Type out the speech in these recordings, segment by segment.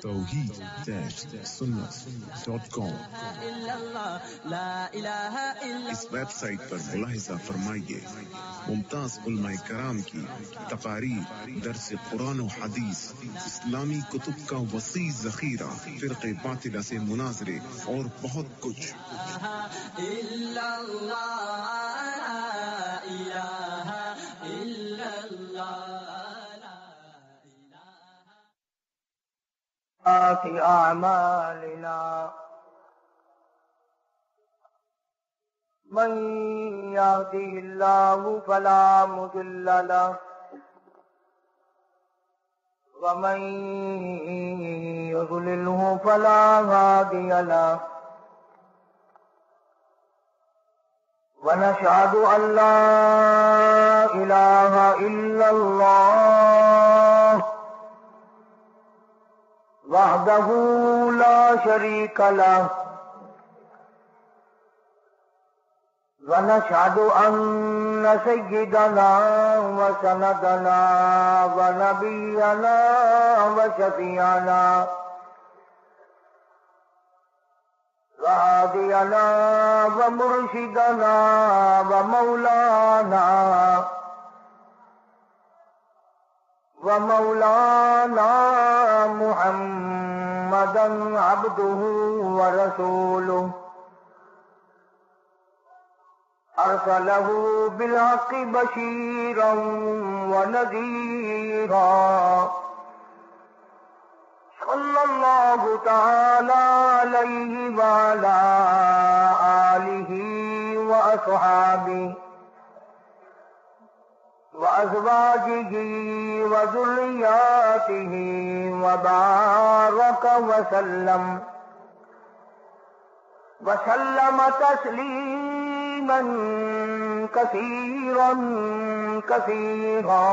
توحید-سنت.com اس web site پر ملاحظہ فرمائیے ممتاز علماء کرام کی تقاریر، درس قرآن و حدیث، اسلامی کتب کا وسیع ذخیرہ، فرقے باطلہ سے مناظرے اور بہت کچھ۔ أعمالنا من يهده الله فلا مضل له ومن يضلله فلا هادي له ونشهد أن لا إله إلا الله وحده لا شريك له ونشهد أن سيدنا وسندنا ونبينا وشفيعنا وهادينا ومرشدنا ومولانا محمدا عبده ورسوله أرسله بالحق بشيرا ونذيرا صلى الله تعالى عليه وعلى آله وأصحابه وأزواجه وذرياته وبارك وسلم تسليما كثيرا كثيرا.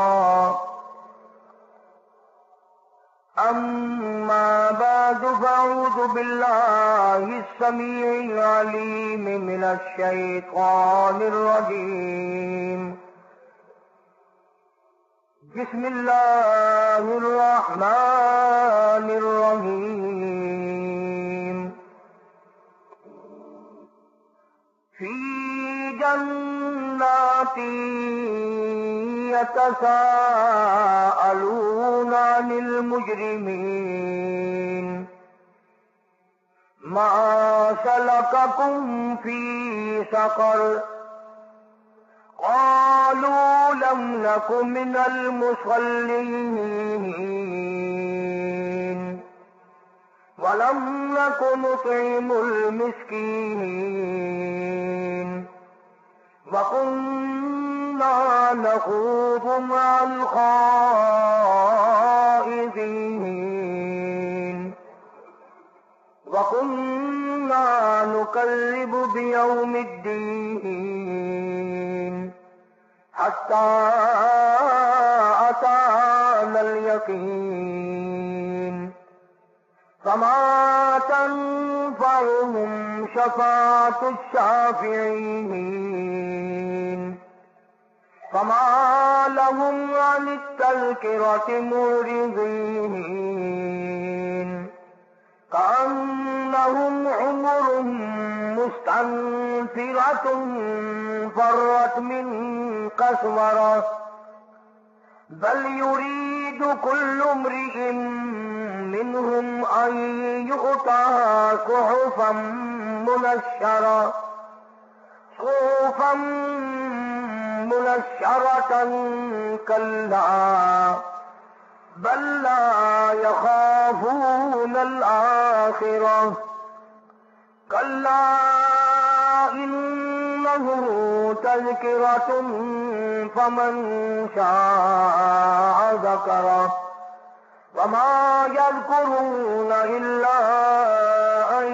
أما بعد فأعوذ بالله السميع العليم من الشيطان الرجيم. بسم الله الرحمن الرحيم. في جنات يتساءلون عن المجرمين ما سلككم في سقر قالوا لم نك من المصلين ولم نك نطعم المسكين وكنا نخوض مع الخائضين وكنا نكذب بيوم الدين حتى أتانا اليقين. فما تنفعهم شفاعة الشافعين فما لهم عن التذكرة معرضين كأنهم حمر مستنفرة فرت من قسورة بل يريد كل امرئ منهم أن يؤتى صحفا منشرة كلا بل لا يخافون الآخرة كلا إنه تذكرة فمن شاء ذكره وما يذكرون إلا أن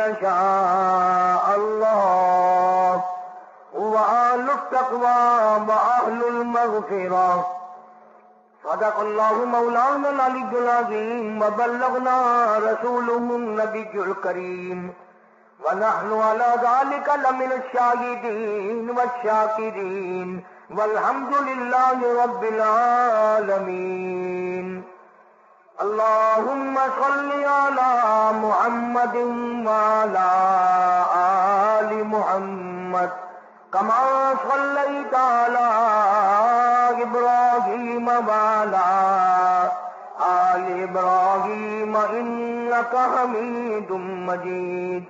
يشاء الله وأهل التقوى وأهل المغفرة. صدق الله مولانا العلي العظيم وبلغنا رسوله النبي الكريم ونحن على ذلك لمن الشاهدين والشاكرين والحمد لله رب العالمين. صل على محمد وعلى آل محمد كما صليت على إبراهيم وعلى آل إبراهيم إنك حميد مجيد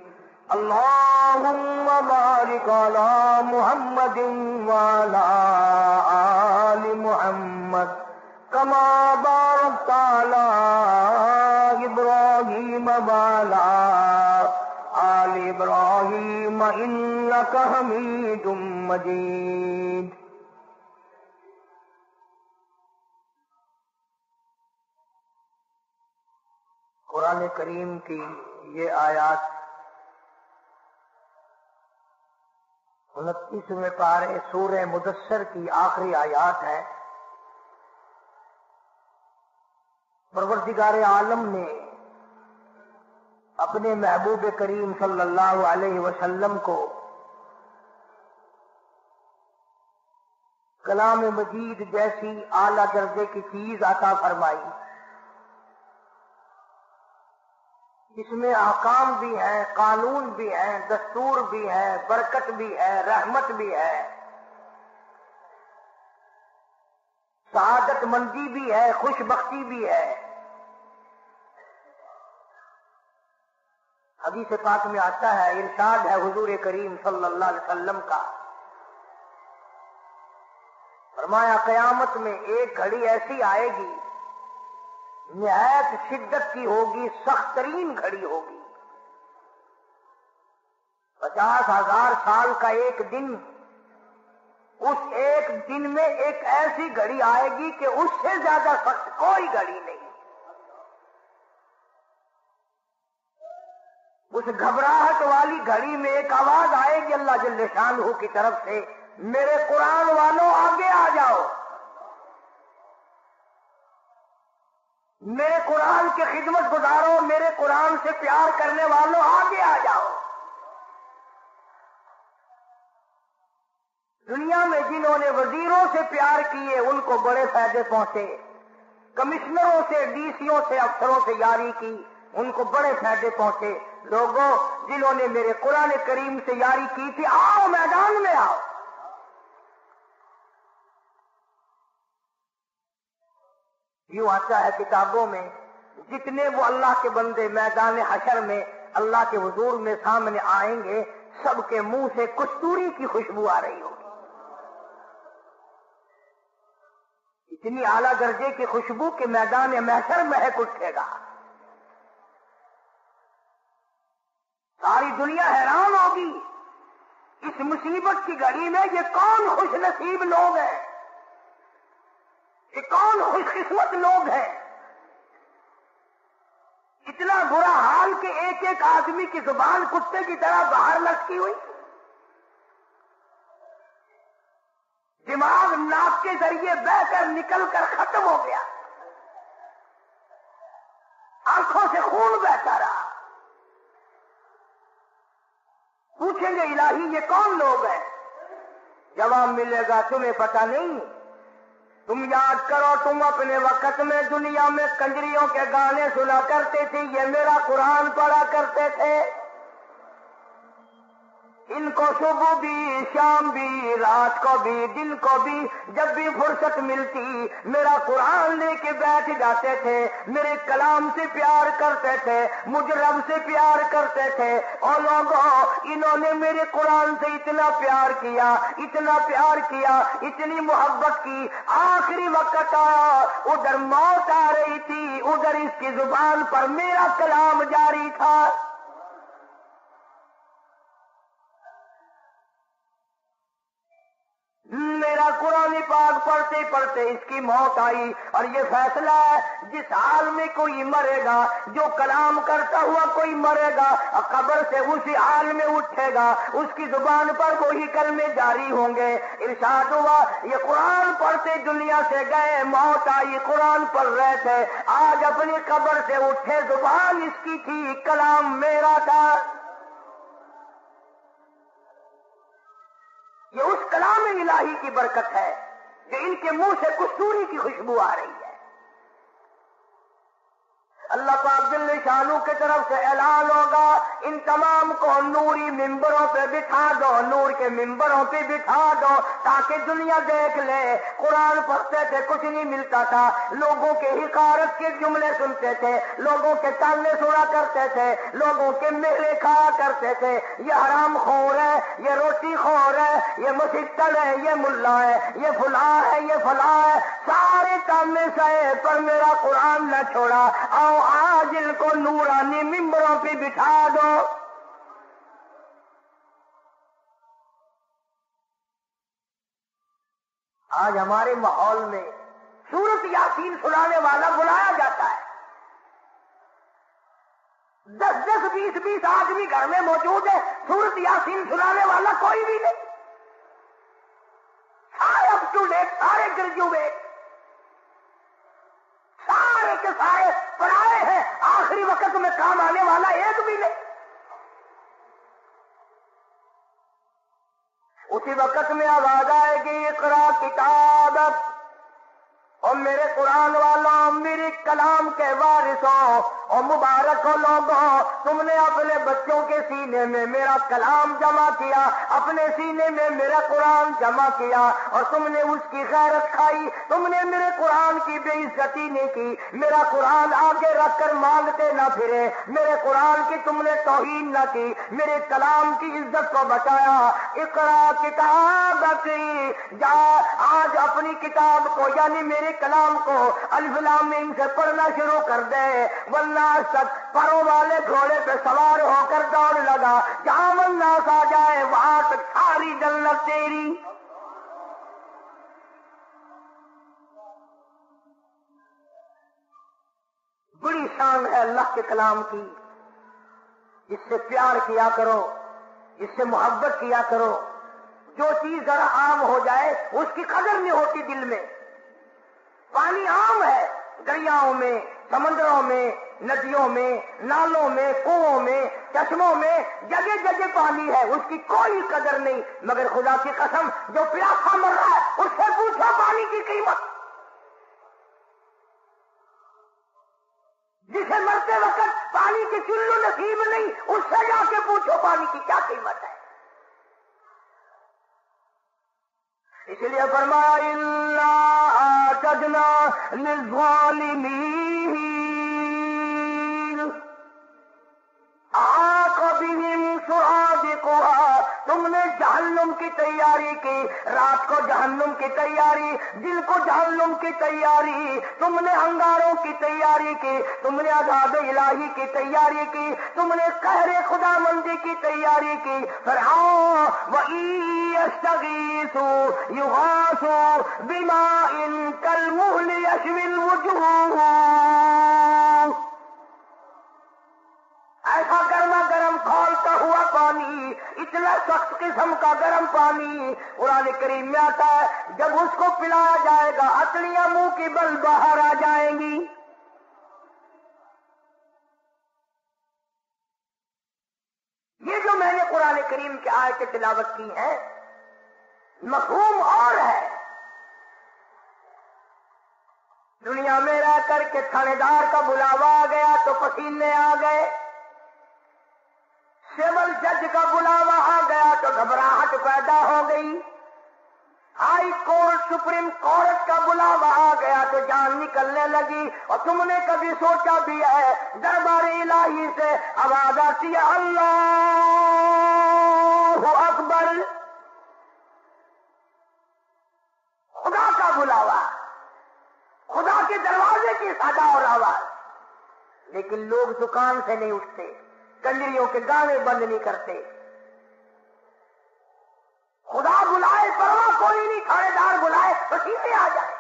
اللهم بارك على محمد وعلى آل محمد كما باركت على إبراهيم وعلى آل إبراهيم إنك حميد مجيد قرآن کریم کی یہ آیات 29ویں پارے سورہ مدثر کی آخری آیات ہے۔ پروردگار عالم نے اپنے محبوب کریم صلی اللہ علیہ وسلم کو کلام مجید جیسی اعلیٰ درجے کی چیز عطا فرمائی، اس میں احکام بھی ہیں، قانون بھی ہیں، دستور بھی ہے، برکت بھی ہے، رحمت بھی ہے، سعادت مندی بھی ہے، خوش بختی بھی ہے۔ حدیث پاک میں آتا ہے، ارشاد ہے حضور کریم صلی اللہ علیہ وسلم کا، فرمایا قیامت میں ایک گھڑی ایسی آئے گی نہایت شدت کی ہوگی، سخت ترین گھڑی ہوگی، 50,000 سال کا ایک دن، اس ایک دن میں ایک ایسی گھڑی آئے گی کہ اس سے زیادہ سخت کوئی گھڑی نہیں۔ اس گھبراہٹ والی گھڑی میں ایک آواز آئے گی اللہ جل شانہ کی طرف سے، میرے قرآن والوں آگے آ جاؤ، میرے قرآن کی خدمت گزارو، میرے قرآن سے پیار کرنے والوں آگے آ جاؤ۔ دنیا میں جنہوں نے وزیروں سے پیار کیے ان کو بڑے فائدے پہنچے، کمشنروں سے، ڈی سیوں سے، افسروں سے یاری کی ان کو بڑے فائدے پہنچے۔ لوگوں جنہوں نے میرے قرآن کریم سے یاری کی تھی، آؤ میدان میں آؤ۔ یوں آتا ہے کتابوں میں، جتنے وہ اللہ کے بندے میدان حشر میں اللہ کے حضور میں سامنے آئیں گے، سب کے منہ سے کستوری کی خوشبو آ رہی ہوگی، اتنی اعلیٰ درجے کی خوشبو کہ میدان محشر مہک اٹھے گا۔ ساری دنیا حیران ہوگی، اس مصیبت کی گھڑی میں یہ کون خوش نصیب لوگ ہیں، یہ کون خوش قسمت لوگ ہیں۔ اتنا برا حال کہ ایک ایک آدمی کی زبان کتے کی طرح باہر لٹکی ہوئی، دماغ ناک کے ذریعے بہ کر نکل کر ختم ہو گیا، آنکھوں سے خون بہتا رہا۔ پوچھیں گے الہی یہ کون لوگ ہیں؟ جواب ملے گا تمہیں پتہ نہیں، تم یاد کرو تم اپنے وقت میں دنیا میں کنجریوں کے گانے سنا کرتے تھے، یہ میرا قرآن پڑھا کرتے تھے، ان کو صبح بھی، شام بھی، رات کو بھی، دن کو بھی، جب بھی فرصت ملتی میرا قرآن لے کے بیٹھ جاتے تھے، میرے کلام سے پیار کرتے تھے، مجھ رب سے پیار کرتے تھے۔ اور لوگوں انہوں نے میرے قرآن سے اتنا پیار کیا، اتنا پیار کیا، اتنی محبت کی، آخری وقت آیا، ادھر موت آ رہی تھی، ادھر اس کی زبان پر میرا کلام جاری تھا۔ میرا قرآن پاک پڑھتے پڑھتے اس کی موت آئی، اور یہ فیصلہ ہے جس حال میں کوئی مرے گا، جو کلام کرتا ہوا کوئی مرے گا، قبر سے اسی حال میں اٹھے گا، اس کی زبان پر وہی کلمے جاری ہوں گے۔ ارشاد ہوا یہ قرآن پڑھتے دنیا سے گئے، موت آئی، قرآن پڑھ رہے تھے، آج اپنی قبر سے اٹھے، زبان اس کی تھی، کلام میرا تھا۔ یہ اس کلام الہی کی برکت ہے جو ان کے منہ سے کستوری کی خوشبو آ رہی ہے۔ اللہ پاک جل شانو کی طرف سے اعلان ہوگا ان تمام کو نوری ممبروں پہ بٹھا دو، نور کے ممبروں پہ بٹھا دو تاکہ دنیا دیکھ لے۔ قرآن پڑھتے تھے کچھ نہیں ملتا تھا، لوگوں کے حقارت کے جملے سنتے تھے، لوگوں کے تانے سنا کرتے تھے، لوگوں کے میلے کھایا کرتے تھے، یہ حرام خور ہے، یہ روٹی خور ہے، یہ مسیطل ہے، یہ ملا ہے، یہ فلاں ہے، یہ فلاں ہے، سارے تانے سہے پر میرا قرآن نہ چھوڑا۔ آؤ آج ان کو نورانی ممبروں پہ بٹھا دو۔ آج ہمارے ماحول میں سورت یاسین سنانے والا بلایا جاتا ہے، 10 20 آدمی گھر میں موجود ہے، سورت یاسین سنانے والا کوئی بھی نہیں، سارے اپ ٹو ڈیٹ، سارے گریجویٹ، سارے کے سارے پڑھائے ہیں، آخری وقت میں کام آنے والا ایک بھی نہیں۔ اسی وقت میں آواز آئے گی اقرا کتابک، اور میرے قرآن والوں، میری کلام کے وارثوں اور مبارک ہو لوگوں، تم نے اپنے بچوں کے سینے میں میرا کلام جمع کیا، اپنے سینے میں میرا قرآن جمع کیا، اور تم نے اس کی غیرت کھائی، تم نے میرے قرآن کی بے عزتی نہیں کی، میرا قرآن آگے رکھ کر مانگتے نہ پھرے، میرے قرآن کی تم نے توہین نہ کی، میرے کلام کی عزت کو بچایا۔ اقرا کتابک، جا آج اپنی کتاب کو یعنی میرے کلام کو الف لام میم سے پڑھنا شروع کر دے، ورنہ تک پروں والے گھوڑے پہ سوار ہو کر دوڑ لگا، جہاں والناس آ جائے وہاں تک ساری جنت تیری۔ بڑی شان ہے اللہ کے کلام کی، اس سے پیار کیا کرو، اس سے محبت کیا کرو۔ جو چیز ذرا عام ہو جائے اس کی قدر نہیں ہوتی دل میں۔ پانی عام ہے، دریاؤں میں، سمندروں میں، ندیوں میں، نالوں میں، کنووں میں، چشموں میں، جگہ جگہ پانی ہے، اس کی کوئی قدر نہیں، مگر خدا کی قسم جو پیاسا مر رہا ہے اس سے پوچھو پانی کی قیمت، جسے مرتے وقت پانی کی چلو نصیب نہیں اس سے جا کے پوچھو پانی کی کیا قیمت ہے۔ اس لیے فرمایا اِنَّا أَعْتَدْنَا لِلظَّالِمِينَ أَحَاطَ بِهِمْ سُرَادِقُهَا، تم نے جہنم کی تیاری کی، رات کو جہنم کی تیاری، دن کو جہنم کی تیاری، تم نے انگاروں کی تیاری کی، تم نے عذاب الہی کی تیاری کی، تم نے قہر خدا مندی کی تیاری کی۔ فرعون وَإِن يَسْتَغِيثُوا يُغَاثُوا بِمَاءٍ كَالْمُهْلِ يَشْوِي الْوُجُوهَ، ایسا گرما گرم کھولتا ہوا پانی، اتنا سخت قسم کا گرم پانی قرآن کریم میں آتا ہے، جب اس کو پلایا جائے گا اتلیاں منہ کی بل باہر آ جائیں گی۔ یہ جو میں نے قرآن کریم کی آیتیں تلاوت کی ہیں مفہوم اور ہے۔ دنیا میں رہ کر کے تھانے دار کا بلاوا آ گیا تو پسینے آ گئے، سول جج کا بلاوا آ گیا تو گھبراہٹ پیدا ہو گئی، ہائی کورٹ سپریم کورٹ کا بلاوا آ گیا تو جان نکلنے لگی۔ اور تم نے کبھی سوچا بھی ہے دربار الہی سے آواز آتی ہے اللہ اکبر، خدا کا بلاوا، خدا کے دروازے کی صدا اور آواز، لیکن لوگ دکان سے نہیں اٹھتے، کنجریوں کے گانے بند نہیں کرتے۔ خدا بلائے پرواہ کوئی نہیں، تھانے دار بلائے پسینے آ جائے۔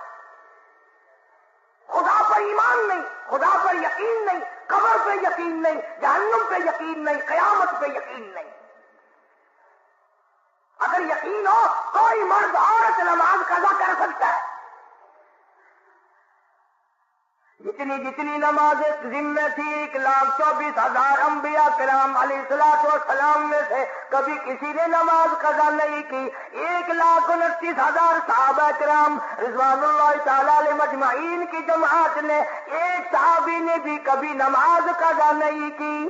خدا پر ایمان نہیں، خدا پر یقین نہیں، قبر پہ یقین نہیں، جہنم پہ یقین نہیں، قیامت پہ یقین نہیں۔ اگر یقین ہو کوئی مرد عورت نماز قضا کر سکتا ہے، جتنی جتنی نمازیں ذمہ تھی 1,24,000 انبیاء کرام علیہ الصلوۃ والسلام میں سے کبھی کسی نے نماز قضا نہیں کی۔ 1,29,000 صحابہ کرام رضوان اللہ تعالی علیہ مجمعین کی جماعت نے ایک صحابہ صحابی نے بھی کبھی نماز قضا نہیں کی.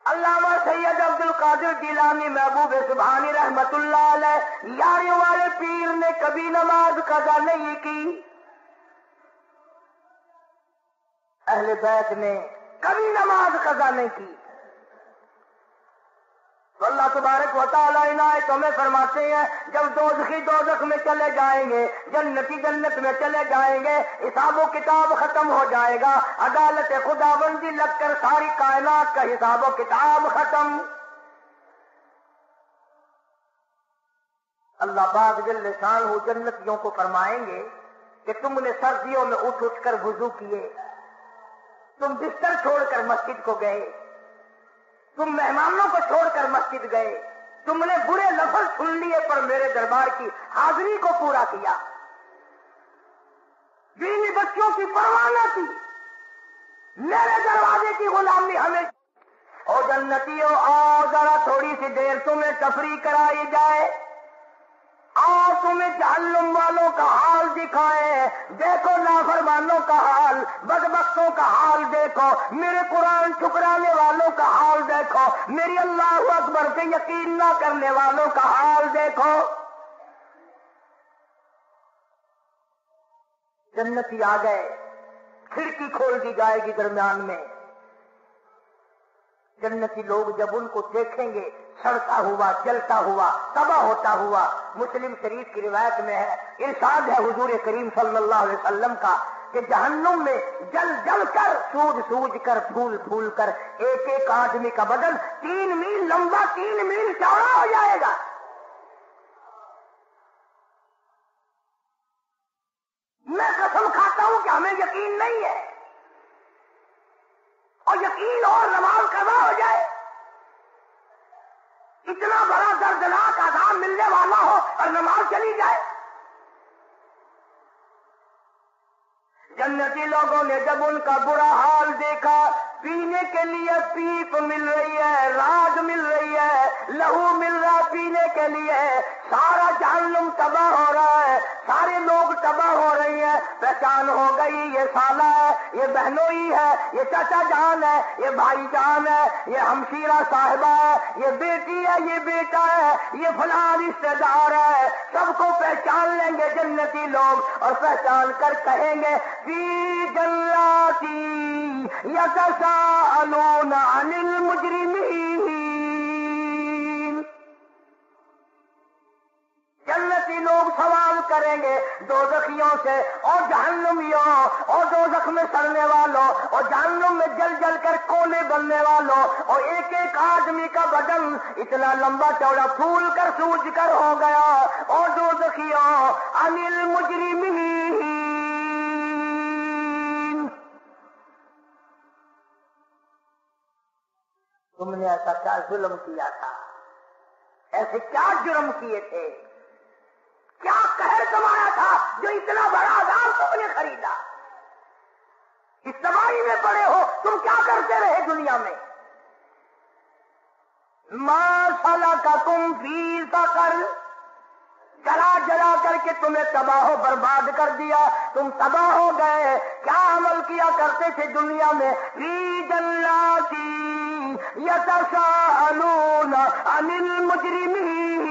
علامہ سید عبد القادر جیلانی محبوب سبحانی رحمت اللہ علیہ یاریوں والے پیر نے کبھی نماز قضا نہیں کی. اہل بیت نے کبھی نماز قضا نہیں کی. تو اللہ تبارک و تعالیٰ عنایتوں میں فرماتے ہیں جب دوزخی دوزخ میں چلے جائیں گے، جنتی جنت میں چلے جائیں گے، حساب و کتاب ختم ہو جائے گا، عدالت خداوندی لگ کر ساری کائنات کا حساب و کتاب ختم. اللہ پاک جل شانہ جنتیوں کو فرمائیں گے کہ تم نے سردیوں میں اٹھ اٹھ کر وضو کیے، تم بستر چھوڑ کر مسجد کو گئے، تم مہمانوں کو چھوڑ کر مسجد گئے، تم نے برے لفظ سن لیے پر میرے دربار کی حاضری کو پورا کیا، بیوی بچوں کی پرواہ نہ کی، میرے دروازے کی غلامی ہمیں. او جنتیوں آؤ ذرا تھوڑی سی دیر تمہیں تفریح کرائی جائے، اور تمہیں جہنم والوں کا حال دکھائے. دیکھو نافرمانوں کا حال، بدبختوں کا حال دیکھو، میرے قرآن ٹھکرانے والوں کا حال دیکھو، میری اللہ اکبر سے یقین نہ کرنے والوں کا حال دیکھو. جنتی آ گئے، کھڑکی کھول دی جائے گی درمیان میں. جنتی لوگ جب ان کو دیکھیں گے سڑتا ہوا، جلتا ہوا، تباہ ہوتا ہوا. مسلم شریف کی روایت میں ہے، ارشاد ہے حضور کریم صلی اللہ علیہ وسلم کا کہ جہنم میں جل جل کر، سوج سوج کر، پھول پھول کر ایک ایک آدمی کا بدن 3 میل لمبا، 3 میل چوڑا ہو جائے گا. میں قسم کھاتا ہوں کہ ہمیں یقین نہیں ہے، اور یقین اور نماز قضا ہو جائے، اتنا بڑا دردناک عذاب ملنے والا ہو اور نماز چلی جائے. جنتی لوگوں نے جب ان کا برا حال دیکھا، پینے کے لیے پیپ مل رہی ہے، راگ مل رہی ہے، لہو مل رہا پینے کے لیے، سارا جہنم تباہ ہو رہا ہے، سارے لوگ تباہ ہو رہی ہیں. پہچان ہو گئی، یہ سالہ ہے، یہ بہنوئی ہے، یہ چچا جان ہے، یہ بھائی جان ہے، یہ ہمشیرہ صاحبہ ہے، یہ بیٹی ہے، یہ بیٹا ہے، یہ فلاں رشتے دار ہے. سب کو پہچان لیں گے جنتی لوگ، اور پہچان کر کہیں گے فی جناتی یتساءلون عن المجرمین. جنتی لوگ سوال کریں گے دوزخیوں سے، اور جہنمیوں، اور دوزخ میں سڑنے والوں، اور جہنم میں جل جل کر کونے بننے والوں، اور ایک ایک آدمی کا بدن اتنا لمبا چوڑا پھول کر سوج کر ہو گیا. اور دوزخیوں عن المجرمین، تم نے ایسا کیا ظلم کیا تھا، ایسے کیا جرم کیے تھے، کیا قہر کمایا تھا جو اتنا بڑا عذاب تم نے خریدا. اس تباہی میں پڑے ہو، تم کیا کرتے رہے دنیا میں. ما سلککم فی سقر، جلا جلا کر کے تمہیں تباہ و برباد کر دیا، تم تباہ ہو گئے. کیا عمل کیا کرتے تھے دنیا میں؟ فی جناتی یتساءلون عن المجرمین.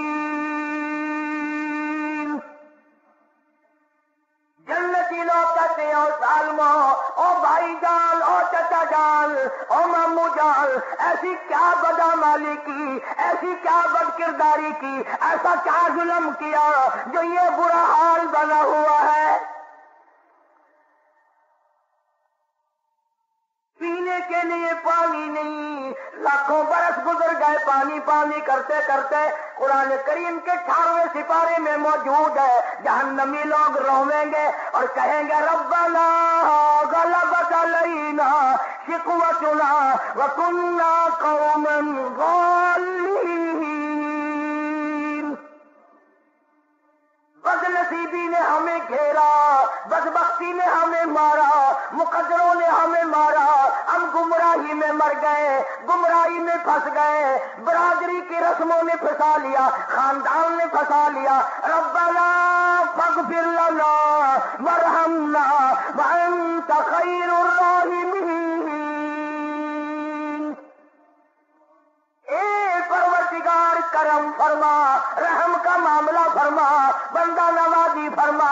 جنتی لوگ کہتے ہیں او ظالمو، او بھائی جان، او چچا جان، او مامو جان، ایسی کیا بدعمالی کی، ایسی کیا بد کرداری کی، ایسا کیا ظلم کیا جو یہ برا حال بنا ہوا ہے. پینے کے لیے پانی نہیں، لاکھوں برس گزر گئے پانی پانی کرتے کرتے. قرآن کریم کے 18ویں سپارے میں موجود ہے، جہنمی لوگ رویں گے اور کہیں گے ربنا غلبت علینا شقوتنا وکنا قوما ضالین. بد نصیبی نے ہمیں گھیرا، بدبختی نے ہمیں مارا، مقدروں نے ہمیں مارا، ہم گمراہی میں مر گئے، گمراہی میں پھنس گئے، برادری کی رسموں نے پھنسا لیا، خاندان نے پھنسا لیا. ربنا فاغفر لنا فرما، بندہ نوازی فرما۔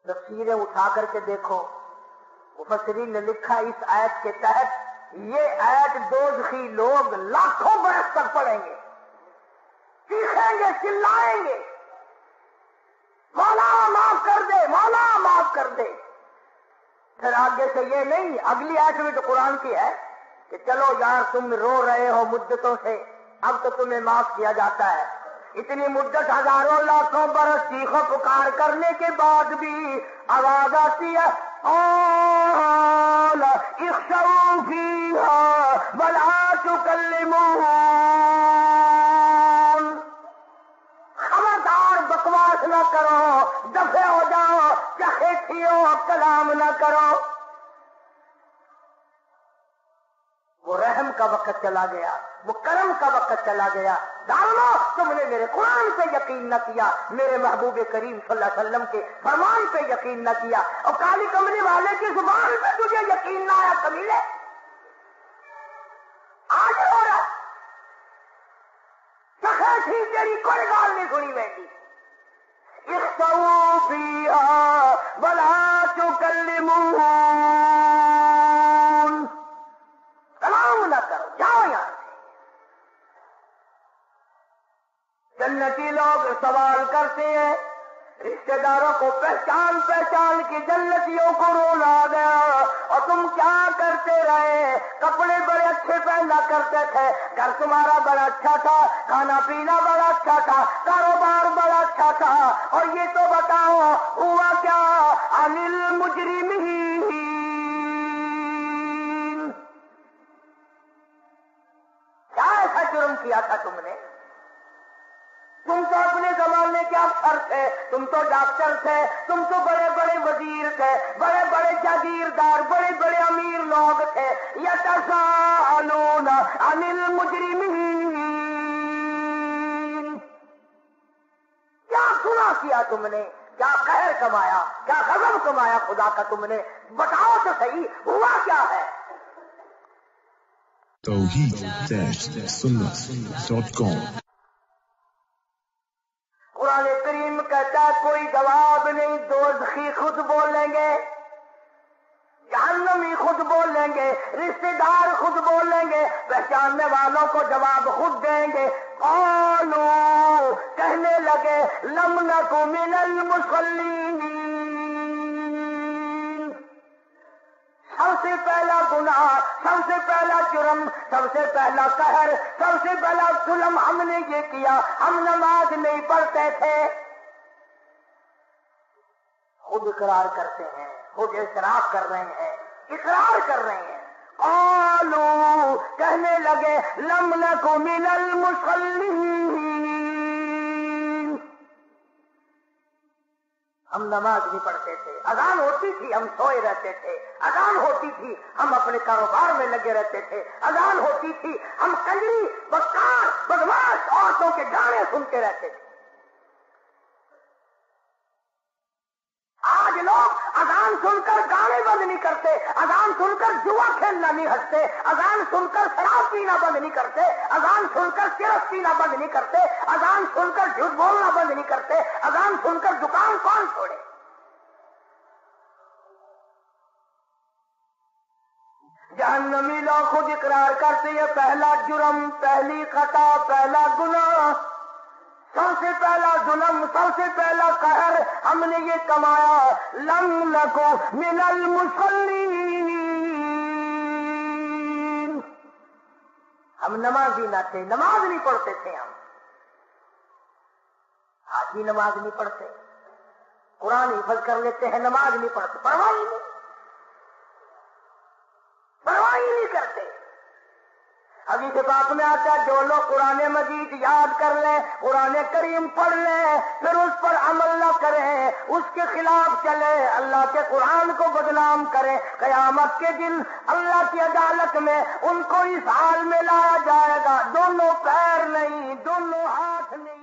تفسیریں اٹھا کر کے دیکھو، مفسرین نے لکھا اس آیت کے تحت یہ آیت دوزخی لوگ لاکھوں برس تک پڑھیں گے، چیخیں گے، چلائیں گے، مولا معاف کر دے، مولا معاف کر دے۔ پھر آگے سے یہ نہیں، اگلی آیت بھی تو قرآن کی ہے کہ چلو یار تم رو رہے ہو مدتوں سے، اب تو تمہیں معاف کیا جاتا ہے۔ اتنی مدت ہزاروں لاکھوں برس چیخو پکار کرنے کے بعد بھی آواز آتی ہے، قال اخسئوا فیہا ولا تکلمون، خبردار بکواس نہ کرو، دفع ہو جاؤ، چخے کھیو، کلام نہ کرو۔ وہ رحم کا وقت چلا گیا، وہ کرم کا وقت چلا گیا۔ ظالمو، تم نے میرے قرآن پہ یقین نہ کیا، میرے محبوب کریم صلی اللہ علیہ وسلم کے فرمان پہ یقین نہ کیا، اور کالی کمری والے کی زبان پہ تجھے یقین نہ آیا، کمینے آج ہو رہا سخے تھی تیری کوئی گال نہیں سنی بیٹھی۔ اخسئوا فیہا ولا تکلمون، کلام نہ کرو، جاؤ یہاں سے۔ جنتی لوگ سوال کرتے ہیں، رشتہ داروں کو پہچان پہچان کے جنتیوں کو رونا آ گیا، اور تم کیا کرتے رہے؟ کپڑے بڑے اچھے پہنا کرتے تھے، گھر تمہارا بڑا اچھا تھا، کھانا پینا بڑا اچھا تھا، کاروبار بڑا اچھا تھا، اور یہ تو بتاؤ ہوا کیا؟ عن المجرمین، کیا ایسا جرم کیا تھا تم نے؟ تم تو اپنے زمانے کے افسر تھے، تم تو ڈاکٹر تھے، تم تو بڑے بڑے وزیر تھے، بڑے بڑے جاگیردار، بڑے بڑے امیر لوگ تھے۔ یتساءلون عن المجرمین، کیا گناہ کیا تم نے؟ کیا قہر کمایا؟ کیا غضب کمایا خدا کا تم نے؟ بتاؤ تو صحیح، ہوا کیا ہے؟ توحید-سنت.com قرآن کریم کہتا ہے کوئی جواب نہیں، دوزخی خود بولیں گے، جہنمی خود بولیں گے، رشتہ دار خود بولیں گے، پہچاننے والوں کو جواب خود دیں گے۔ قالوا، کہنے لگے، لم نک من المصلین، سب سے پہلا گناہ، سب سے پہلا جرم، سب سے پہلا قہر، سب سے پہلا ظلم ہم نے یہ کیا، ہم نماز نہیں پڑھتے تھے۔ خود اقرار کرتے ہیں، خود اعتراف کر رہے ہیں، اقرار کر رہے ہیں۔ قالوا، کہنے لگے، لم نک من المصلین، ہم نماز نہیں پڑھتے تھے، اذان ہوتی تھی ہم سوئے رہتے تھے، اذان ہوتی تھی ہم اپنے کاروبار میں لگے رہتے تھے، اذان ہوتی تھی ہم کنجری، بدکار، بدماش عورتوں کے گانے سنتے رہتے تھے۔ آج لوگ اذان سن کر گانے بند نہیں کرتے، اذان سن کر جوا کھیلنا نہیں ہٹتے، اذان سن کر شراب پینا بند نہیں کرتے، اذان سن کر سرف پینا بند نہیں کرتے، اذان سن کر جھوٹ بولنا بند نہیں کرتے، اذان سن کر دکان کون چھوڑے؟ جہنمی لوگ خود اقرار کرتے ہیں، پہلا جرم، پہلی خطا، پہلا گناہ، سب سے پہلا ظلم، سب سے پہلا قہر ہم نے یہ کمایا، لم نک من المصلین، ہم نمازی نہ تھے، نماز نہیں پڑھتے تھے ہم۔ آج بھی نماز نہیں پڑھتے، قرآن حفظ کر لیتے ہیں، نماز نہیں پڑھتے، پرواہ ہی نہیں، پرواہ ہی نہیں کرتے۔ حدیث پاک میں آتا ہے جو لوگ قرآن مجید یاد کر لیں، قرآن کریم پڑھ لیں، پھر اس پر عمل نہ کریں، اس کے خلاف چلے، اللہ کے قرآن کو بدنام کریں، قیامت کے دن اللہ کی عدالت میں ان کو اس حال میں لایا جائے گا، دونوں پیر نہیں، دونوں ہاتھ نہیں۔